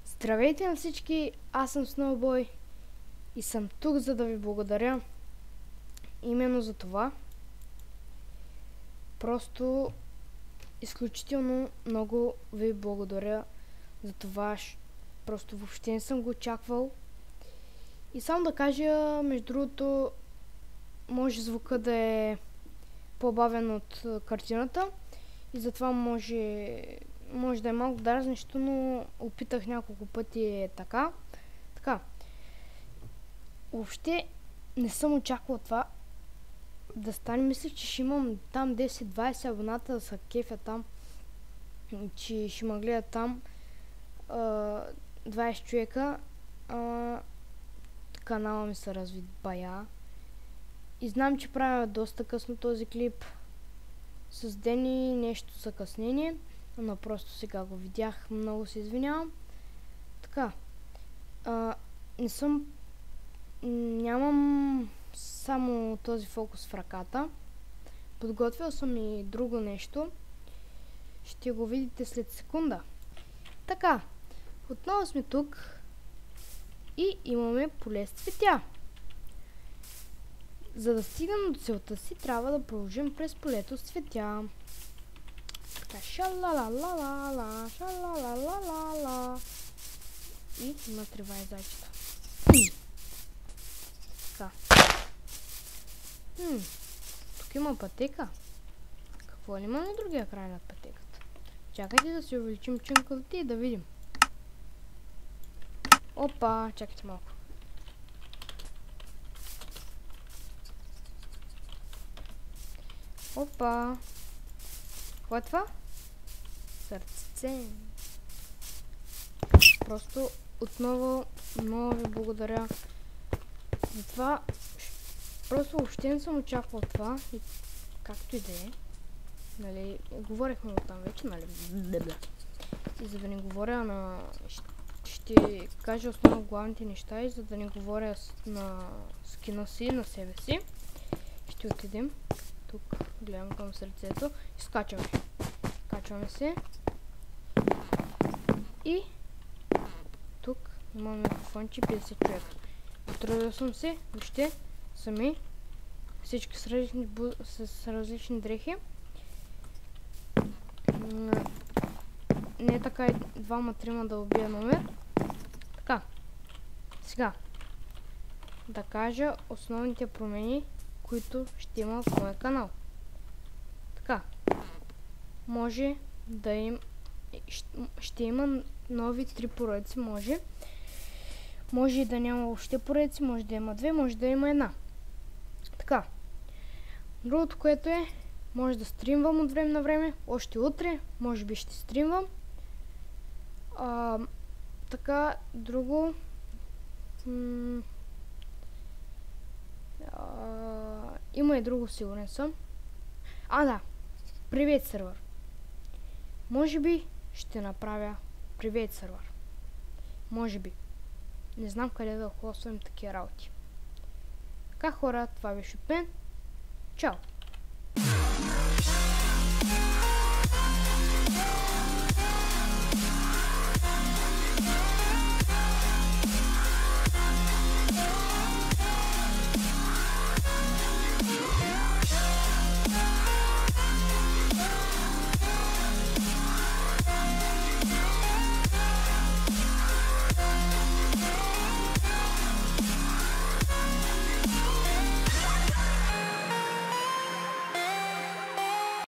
Здравейте на всички, аз съм Snowboy и съм тук, за да ви благодаря именно за това. Просто изключително много ви благодаря за това. Просто въобще не съм го очаквал. И само да кажа, между другото, може звука да е по-бавен от картината и затова може да е малко дразнещо, но опитах няколко пъти така. Въобще не съм очаквал това да стане. Мислех, че ще имам там 10-20 абоната да са кефя там, че ще ме гледат там 20 човека. Канала ми се разви бая. И знам, че правя доста късно този клип. С ден и нещо закъснение. Но просто сега го видях. Много се извинявам. Така. Нямам само този фокус в ръката. Подготвил съм и друго нещо. Ще го видите след секунда. Така. Отново сме тук. И имаме поле с цветя. За да стигнем до целта си, трябва да продължим през полето с цветя. Така, шалалалалала, шалалалалала. И има трева и зайчета. Така. Тук има пътека. Какво ли има на другия край на пътеката? Чакайте да си увеличим чункавите и да видим. Опа, чакайте малко. Опа. Какво е това? Сърце. Просто отново много ви благодаря за това. Просто въобще не съм очаквал това. И както и да е. Нали, говорихме от там вече, нали? И за да не говоря на... Ще кажа основно главните неща и за да не говоря на скина си, на себе си. Ще отидем. Тук гледам към сърцето и скачаме. Качваме се. И тук имам микрофонче 50 човека. Потрудил съм се, вижте, сами. Всички с различни дрехи. Не е така и двама-трима да убия номер. Така. Сега. Да кажа основните промени, които ще има в моя канал. Така. Може да им... Ще има нови 3 поредици, може. Може и да няма въобще поредици, може да има 2, може да има 1. Така. Другото, което е, може да стримвам от време на време, още утре, може би ще стримвам. Така, друго... има и друго, сигурен съм. Да, привет сервер. Може би ще направя привет сервер. Може би. Не знам къде да хоствам такива работи. Така, хора, това беше от мен. Чао!